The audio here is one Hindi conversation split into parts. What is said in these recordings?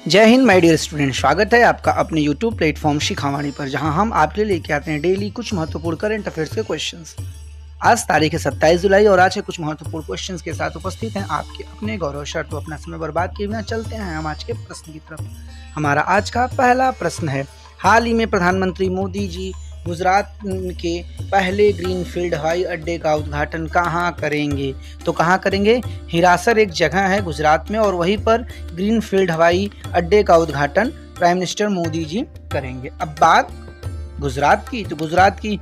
जय हिंद माय डियर स्टूडेंट, स्वागत है आपका अपने यूट्यूब प्लेटफॉर्म शिखावाणी पर, जहां हम आपके लिए लेके आते हैं डेली कुछ महत्वपूर्ण करंट अफेयर्स के क्वेश्चंस। आज तारीख है 27 जुलाई और आज के कुछ महत्वपूर्ण क्वेश्चंस के साथ उपस्थित हैं आपके अपने गौरव सर। तो अपना समय बर्बाद किए बिना चलते हैं हम आज के प्रश्न की तरफ। हमारा आज का पहला प्रश्न है, हाल ही में प्रधानमंत्री मोदी जी गुजरात के पहले ग्रीनफील्ड हवाई अड्डे का उद्घाटन कहाँ करेंगे? तो कहाँ करेंगे? हिरासर एक जगह है गुजरात में और वहीं पर ग्रीनफील्ड हवाई अड्डे का उद्घाटन प्राइम मिनिस्टर मोदी जी करेंगे। अब बात गुजरात की, तो गुजरात की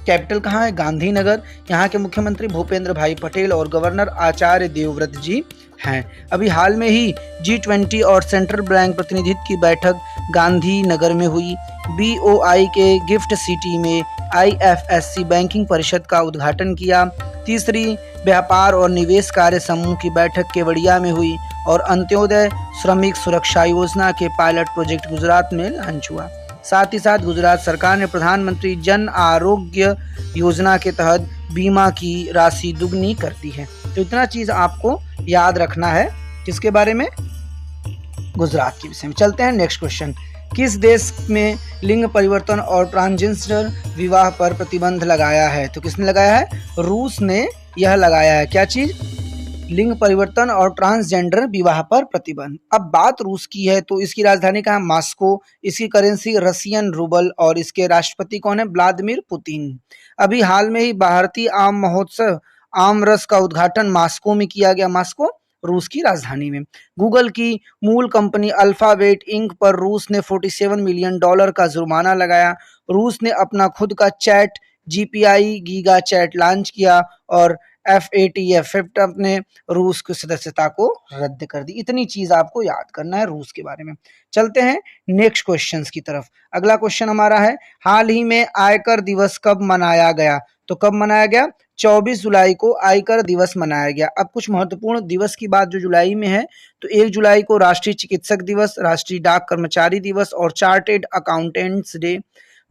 कैपिटल कहाँ है? गांधीनगर। यहाँ के मुख्यमंत्री भूपेंद्र भाई पटेल और गवर्नर आचार्य देवव्रत जी हैं। अभी हाल में ही G20 और सेंट्रल बैंक प्रतिनिधित्व की बैठक गांधीनगर में हुई। BOI के गिफ्ट सिटी में IFSC बैंकिंग परिषद का उद्घाटन किया। तीसरी व्यापार और निवेश कार्य समूह की बैठक केवड़िया में हुई और अंत्योदय श्रमिक सुरक्षा योजना के पायलट प्रोजेक्ट गुजरात में लॉन्च हुआ। साथ ही साथ गुजरात सरकार ने प्रधानमंत्री जन आरोग्य योजना के तहत बीमा की राशि दुगनी कर दी है। तो इतना चीज आपको याद रखना है किसके बारे में? गुजरात के विषय में। चलते हैं नेक्स्ट क्वेश्चन। किस देश में लिंग परिवर्तन और ट्रांसजेंडर विवाह पर प्रतिबंध लगाया है? तो किसने लगाया है? रूस ने यह लगाया है। क्या चीज? लिंग परिवर्तन और ट्रांसजेंडर विवाह पर प्रतिबंध। अब बात रूस की है तो इसकी राजधानी कहाँ? मॉस्को। इसकी करेंसी रशियन रूबल और इसके राष्ट्रपति कौन है? Vladimir Putin. अभी हाल में ही भारतीय आम महोत्सव आम रस का उद्घाटन मॉस्को में किया गया। मॉस्को रूस की राजधानी में। गूगल की मूल कंपनी अल्फाबेट इंक पर रूस ने $47 मिलियन का जुर्माना लगाया। रूस ने अपना खुद का chat GPI giga chad launch किया और FATF अपने रूस की सदस्यता को रद्द कर दी। इतनी चीज आपको याद करना है रूस के बारे में। चलते हैं नेक्स्ट क्वेश्चंस की तरफ। अगला क्वेश्चन हमारा है, हाल ही में आयकर दिवस कब मनाया गया? तो कब मनाया गया? 24 जुलाई को आयकर दिवस मनाया गया। अब कुछ महत्वपूर्ण दिवस की बात जो जुलाई में है, तो 1 जुलाई को राष्ट्रीय चिकित्सक दिवस, राष्ट्रीय डाक कर्मचारी दिवस और चार्टेड अकाउंटेंट्स डे।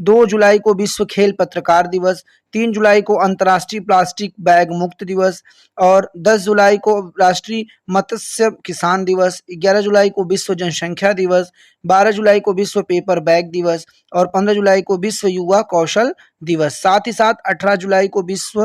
2 जुलाई को विश्व खेल पत्रकार दिवस। 3 जुलाई को अंतर्राष्ट्रीय प्लास्टिक बैग मुक्त दिवस और 10 जुलाई को राष्ट्रीय मत्स्य किसान दिवस। 11 जुलाई को विश्व जनसंख्या दिवस। 12 जुलाई को विश्व पेपर बैग दिवस और 15 जुलाई को विश्व युवा कौशल दिवस। साथ ही साथ 18 जुलाई को विश्व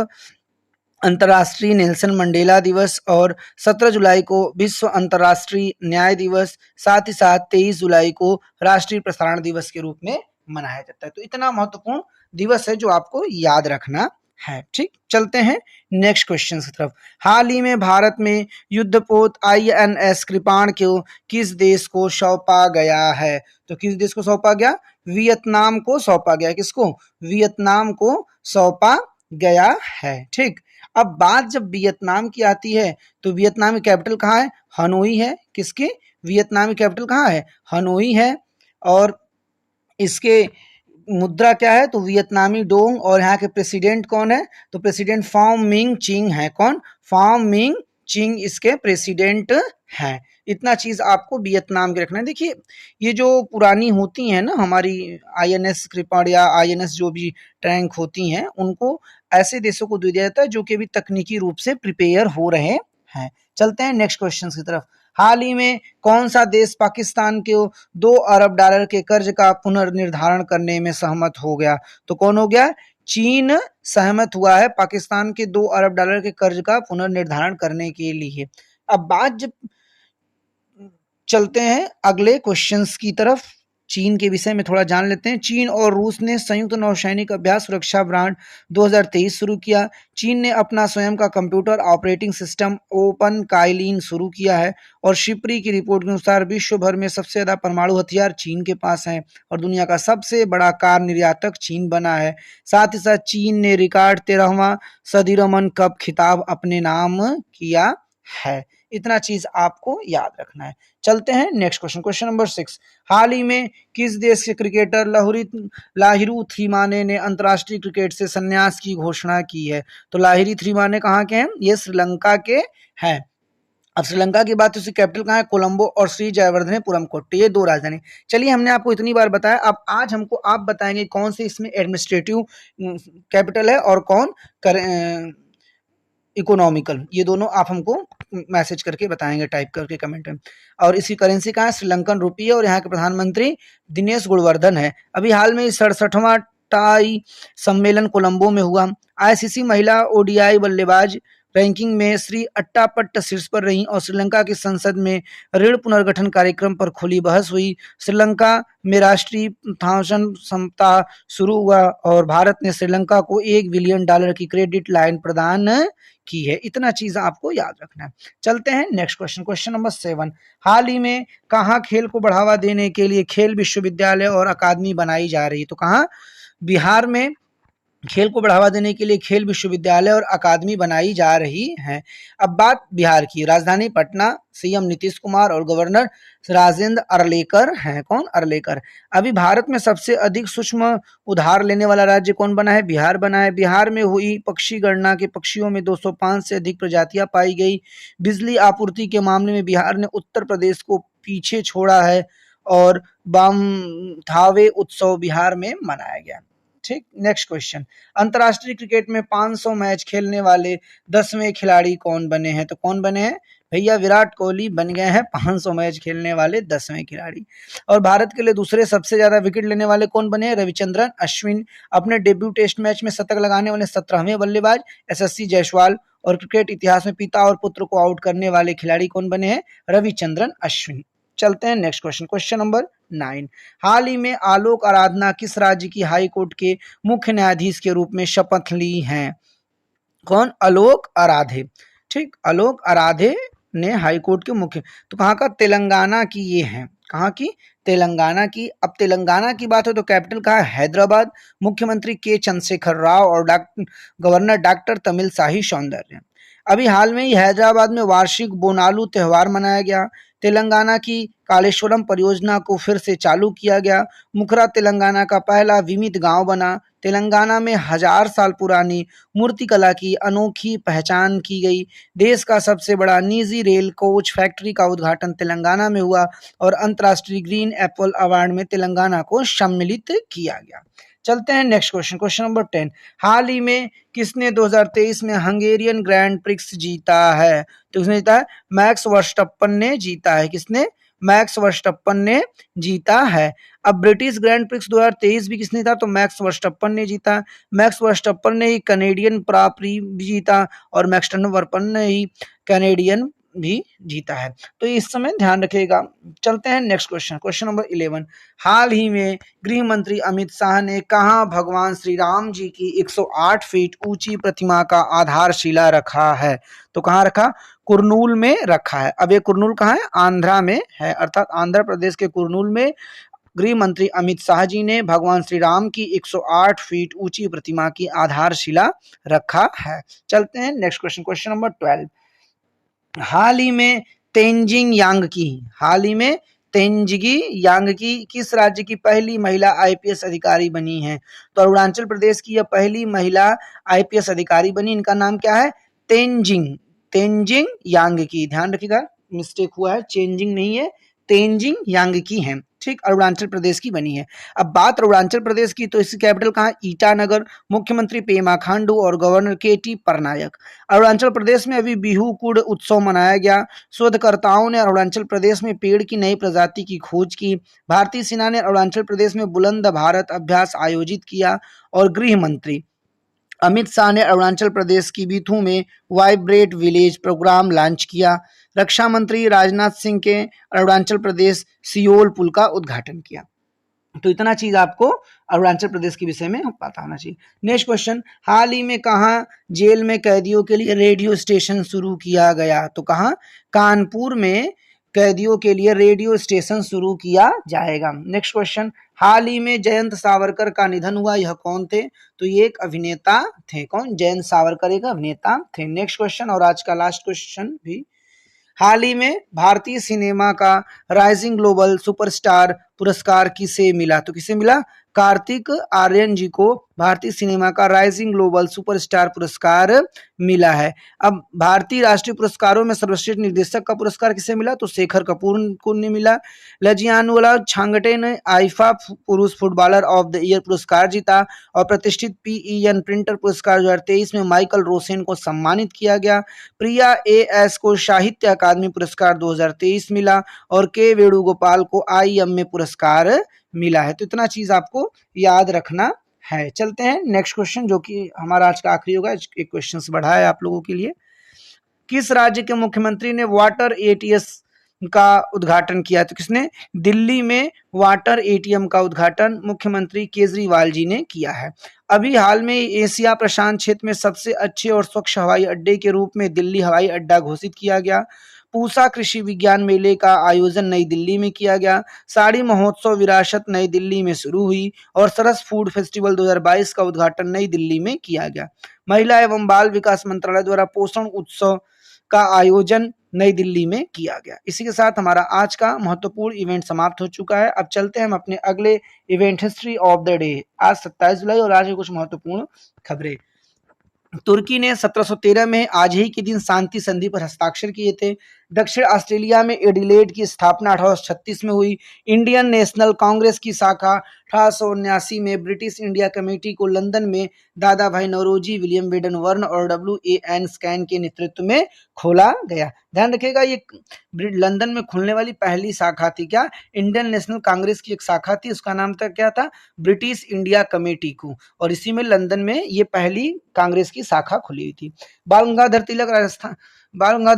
अंतर्राष्ट्रीय नेल्सन मंडेला दिवस और 17 जुलाई को विश्व अंतर्राष्ट्रीय न्याय दिवस। साथ ही साथ 23 जुलाई को राष्ट्रीय प्रसारण दिवस के रूप में मनाया जाता है। तो इतना महत्वपूर्ण दिवस है जो आपको याद रखना है। ठीक, चलते हैं नेक्स्ट क्वेश्चन की तरफ। हाल ही में भारत में युद्धपोत INS कृपाण को किस देश को सौंपा गया है? तो किस देश को सौंपा गया? वियतनाम को सौंपा गया। किसको? वियतनाम को सौंपा गया है। ठीक, अब बात जब वियतनाम की आती है तो वियतनाम की कैपिटल कहाँ है? हनोई है। किसकी? वियतनाम की कैपिटल कहाँ है? हनोई है। और इसके मुद्रा क्या है? तो वियतनामी डोंग। और यहाँ के प्रेसिडेंट कौन है? तो प्रेसिडेंट फाम मिंग चिंग है। कौन? फाम मिंग चिंग इसके प्रेसिडेंट हैं। इतना चीज आपको वियतनाम के रखना है। देखिए, ये जो पुरानी होती हैं ना हमारी INS कृपाण या INS जो भी टैंक होती हैं, उनको ऐसे देशों को दे दिया जाता है जो कि अभी तकनीकी रूप से प्रिपेयर हो रहे हैं। चलते हैं नेक्स्ट क्वेश्चन की तरफ। हाल ही में कौन सा देश पाकिस्तान के $2 अरब के कर्ज का पुनर्निर्धारण करने में सहमत हो गया? तो कौन हो गया? चीन सहमत हुआ है पाकिस्तान के $2 अरब के कर्ज का पुनर्निर्धारण करने के लिए। अब बात जब चलते हैं अगले क्वेश्चंस की तरफ, चीन के विषय में थोड़ा जान लेते हैं। चीन और रूस ने संयुक्त नौसैनिक अभ्यास सुरक्षा ब्रांड 2023 शुरू किया। चीन ने अपना स्वयं का computer operating system open Kaelin शुरू किया है और शिप्री की रिपोर्ट के अनुसार विश्व भर में सबसे ज्यादा परमाणु हथियार चीन के पास हैं और दुनिया का सबसे बड़ा कार निर्यातक चीन बना है। साथ ही साथ चीन ने रिकॉर्ड 13वां सदीरमन कप खिताब अपने नाम किया है। इतना चीज आपको याद रखना है। चलते हैं नेक्स्ट क्वेश्चन। क्वेश्चन नंबर 6, हाल ही में किस देश के क्रिकेटर लाहिरू थ्रीमाने ने अंतर्राष्ट्रीय क्रिकेट से संन्यास की घोषणा की है? तो लाहिरी थ्रीमाने कहाँ के हैं? ये श्रीलंका के हैं। अब श्रीलंका की बात, उसकी कैपिटल कहाँ है? कोलंबो और श्री जयवर्धनेपुरम कोट्टे, ये 2 राजधानी। चलिए, हमने आपको इतनी बार बताया, अब आज हमको आप बताएंगे कौन से इसमें एडमिनिस्ट्रेटिव कैपिटल है और कौन इकोनॉमिकल, ये दोनों आप हमको मैसेज करके बताएंगे, टाइप करके कमेंट में। और इसकी करेंसी कहाँ है? श्रीलंकन रुपी है और यहाँ के प्रधानमंत्री दिनेश गुणवर्धन है। अभी हाल में 67वां टाई सम्मेलन कोलंबो में हुआ। आईसीसी महिला ओडीआई बल्लेबाज रैंकिंग में श्री अट्टापट्ट शीर्ष पर रहीं और श्रीलंका की संसद में ऋण पुनर्गठन कार्यक्रम पर खुली बहस हुई। श्रीलंका में राष्ट्रीय थाउजेंड सप्ताह शुरू हुआ और भारत ने श्रीलंका को $1 बिलियन की क्रेडिट लाइन प्रदान की है। इतना चीज आपको याद रखना है। चलते हैं नेक्स्ट क्वेश्चन, क्वेश्चन नंबर 7। हाल ही में कहाँ खेल को बढ़ावा देने के लिए खेल विश्वविद्यालय और अकादमी बनाई जा रही है? तो कहाँ? बिहार में खेल को बढ़ावा देने के लिए खेल विश्वविद्यालय और अकादमी बनाई जा रही है। अब बात बिहार की, राजधानी पटना, सीएम नीतीश कुमार और गवर्नर राजेंद्र अरलेकर हैं। कौन? अरलेकर। अभी भारत में सबसे अधिक सूक्ष्म उधार लेने वाला राज्य कौन बना है? बिहार बना है। बिहार में हुई पक्षी गणना के पक्षियों में 205 से अधिक प्रजातियां पाई गई। बिजली आपूर्ति के मामले में बिहार ने उत्तर प्रदेश को पीछे छोड़ा है और बामथावे उत्सव बिहार में मनाया गया। ठीक, नेक्स्ट क्वेश्चन, अंतरराष्ट्रीय क्रिकेट में 500 मैच खेलने वाले 10वें खिलाड़ी कौन बने हैं? तो कौन बने हैं भैया? विराट कोहली बन गए हैं 500 मैच खेलने वाले 10वें खिलाड़ी। और भारत के लिए दूसरे सबसे ज्यादा विकेट लेने वाले कौन बने हैं? रविचंद्रन अश्विन, अपने डेब्यू टेस्ट मैच में शतक लगाने वाले 17वें बल्लेबाज यशस्वी जायसवाल। और क्रिकेट इतिहास में पिता और पुत्र को आउट करने वाले खिलाड़ी कौन बने हैं? रविचंद्रन अश्विन। चलते हैं नेक्स्ट क्वेश्चन, क्वेश्चन नंबर 9। हाल ही में आलोक आराधना किस राज्य की हाई कोर्ट के मुख्य न्यायाधीश के रूप में शपथ ली हैं? कौन? आलोक आराधे। ठीक, आलोक आराधे ने हाई कोर्ट के मुख्य, तो कहाँ का? तेलंगाना की ये हैं। कहाँ की? तेलंगाना की। अब तेलंगाना की बात हो तो कैपिटल कहाँ है? हैदराबाद। मुख्यमंत्री के चंद्रशेखर राव और गवर्नर डॉक्टर तमिलसाई सौंदर्य। अभी हाल में ही हैदराबाद में वार्षिक बोनालू त्योहार मनाया गया। तेलंगाना की कालेश्वरम परियोजना को फिर से चालू किया गया। मुखरा तेलंगाना का पहला विमित गांव बना। तेलंगाना में 1000 साल पुरानी मूर्तिकला की अनोखी पहचान की गई। देश का सबसे बड़ा निजी रेल कोच फैक्ट्री का उद्घाटन तेलंगाना में हुआ और अंतर्राष्ट्रीय ग्रीन एप्पल अवार्ड में तेलंगाना को सम्मिलित किया गया। चलते हैं नेक्स्ट क्वेश्चन, क्वेश्चन नंबर 10। हाल ही में किसने 2023 में हंगेरियन ग्रैंड प्रिक्स जीता है? तो किसने जीता है? मैक्स वर्स्टप्पन ने जीता है। किसने? मैक्स वर्स्टप्पन ने जीता है। अब ब्रिटिश ग्रैंड प्रिक्स 2023 भी किसने जीता? तो मैक्स वर्स्टप्पन ने जीता। मैक्स वर्स्टप्पन ने ही कैनेडियन प्राप्री भी जीता और मैक्स वर्स्टप्पन ने ही कैनेडियन भी जीता है। तो इस समय ध्यान रखिएगा। चलते हैं नेक्स्ट क्वेश्चन, क्वेश्चन नंबर 11। हाल ही में गृह मंत्री अमित शाह ने कहाँ भगवान श्री राम जी की 108 फीट ऊंची प्रतिमा का आधारशिला रखा है? तो कहाँ रखा? कुरनूल में रखा है। अब ये कुरनूल कहाँ है? आंध्रा में है, अर्थात आंध्र प्रदेश के कुरनूल में गृह मंत्री अमित शाह जी ने भगवान श्री राम की 108 फीट ऊंची प्रतिमा की आधारशिला रखा है। चलते हैं नेक्स्ट क्वेश्चन, क्वेश्चन नंबर 12। हाल ही में तेंजिंग यांगी किस राज्य की पहली महिला आईपीएस अधिकारी बनी है? तो अरुणाचल प्रदेश की यह पहली महिला आईपीएस अधिकारी बनी। इनका नाम क्या है? तेंजिंग यांगी। ध्यान रखिएगा, मिस्टेक हुआ है, चेंजिंग नहीं है, तेंजिंग यांगी है। ठीक, अरुणाचल प्रदेश की बनी है। अब बात अरुणाचल प्रदेश की, तो इसकी कैपिटल कहाँ? ईटानगर। मुख्यमंत्री पेमा खांडू और गवर्नर केटी पटनायक। अरुणाचल प्रदेश में अभी बिहू कुड़ उत्सव मनाया गया। शोधकर्ताओं ने अरुणाचल प्रदेश में पेड़ की नई प्रजाति की खोज की। भारतीय सेना ने अरुणाचल प्रदेश में बुलंद भारत अभ्यास आयोजित किया और गृह मंत्री अमित शाह ने अरुणाचल प्रदेश की बिथू में वाइब्रेट विलेज प्रोग्राम लॉन्च किया। रक्षा मंत्री राजनाथ सिंह के अरुणाचल प्रदेश सियोल पुल का उद्घाटन किया। तो इतना चीज आपको अरुणाचल प्रदेश के विषय में पता होना चाहिए। नेक्स्ट क्वेश्चन, हाल ही में कहाँ जेल में कैदियों के लिए रेडियो स्टेशन शुरू किया गया? तो कहाँ? कानपुर में कैदियों के लिए रेडियो स्टेशन शुरू किया जाएगा। नेक्स्ट क्वेश्चन, हाल ही में जयंत सावरकर का निधन हुआ, यह कौन थे? तो ये एक अभिनेता थे। कौन? जयंत सावरकर एक अभिनेता थे। नेक्स्ट क्वेश्चन और आज का लास्ट क्वेश्चन भी, हाल ही में भारतीय सिनेमा का राइजिंग ग्लोबल सुपरस्टार पुरस्कार किसे मिला? तो किसे मिला? कार्तिक आर्यन जी को भारतीय सिनेमा का राइजिंग ग्लोबल सुपरस्टार पुरस्कार मिला है। अब भारतीय राष्ट्रीय पुरस्कारों में सर्वश्रेष्ठ निर्देशक का पुरस्कार किसे मिला? तो शेखर कपूर को ने मिला। लजियानुला छांगटे ने आईफा पुरुष फुटबॉलर ऑफ द ईयर पुरस्कार जीता और प्रतिष्ठित पीईएन प्रिंटर पुरस्कार 2023 में माइकल रोसेन को सम्मानित किया गया। प्रिया एएस को साहित्य अकादमी पुरस्कार 2023 मिला और के वेणुगोपाल को आईएम में पुरस्कार मिला है। तो इतना चीज आपको याद रखना है। चलते हैं नेक्स्ट क्वेश्चन, जो कि हमारा आज का आखिरी होगा। एक क्वेश्चन बढ़ा है आप लोगों के लिए। किस राज्य के मुख्यमंत्री ने वाटर एटीएस का उद्घाटन किया? तो किसने? दिल्ली में वाटर एटीएम का उद्घाटन मुख्यमंत्री केजरीवाल जी ने किया है। अभी हाल में एशिया प्रशांत क्षेत्र में सबसे अच्छे और स्वच्छ हवाई अड्डे के रूप में दिल्ली हवाई अड्डा घोषित किया गया। पूसा कृषि विज्ञान मेले का आयोजन नई दिल्ली में किया गया। साड़ी महोत्सव विरासत नई दिल्ली में शुरू हुई और सरस फूड फेस्टिवल 2022 का उद्घाटन नई दिल्ली में किया गया। महिला एवं बाल विकास मंत्रालय द्वारा पोषण उत्सव का आयोजन नई दिल्ली में किया गया। इसी के साथ हमारा आज का महत्वपूर्ण इवेंट समाप्त हो चुका है। अब चलते हैं हम अपने अगले event history of the day. आज 27 जुलाई और आज की कुछ महत्वपूर्ण खबरें। तुर्की ने 1713 में आज ही के दिन शांति संधि पर हस्ताक्षर किए थे। दक्षिण ऑस्ट्रेलिया में एडिलेड की स्थापना 1836 में हुई। इंडियन नेशनल कांग्रेस की शाखा 1879 में ब्रिटिश इंडिया कमेटी को लंदन में दादा भाई नौरोजी, विलियम बेडन वर्न और WAN स्कैन के नेतृत्व में खोला गया। ध्यान रखिएगा, ये लंदन में खुलने वाली पहली शाखा थी। क्या? इंडियन नेशनल कांग्रेस की एक शाखा थी, उसका नाम था क्या था? ब्रिटिश इंडिया कमेटी को, और इसी में लंदन में ये पहली कांग्रेस की शाखा खुली हुई थी। बाल गंगाधर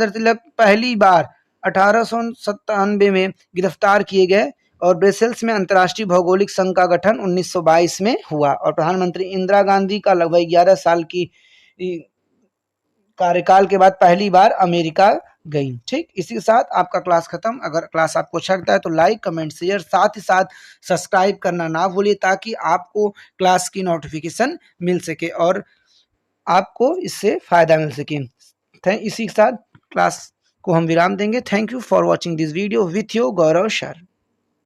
तिलक पहली बार 1897 में गिरफ्तार किए गए और ब्रसेल्स में अंतर्राष्ट्रीय भौगोलिक संघ का गठन 1922 में हुआ। और प्रधानमंत्री इंदिरा गांधी का लगभग 11 साल की कार्यकाल के बाद पहली बार अमेरिका गई। ठीक, इसी के साथ आपका क्लास खत्म। अगर क्लास आपको अच्छा लगता है तो लाइक, कमेंट, शेयर, साथ ही साथ सब्सक्राइब करना ना भूलिए, ताकि आपको क्लास की नोटिफिकेशन मिल सके और आपको इससे फायदा मिल सके। इसी के साथ क्लास को हम विराम देंगे। Thank you for watching this video with your Gaurav sir.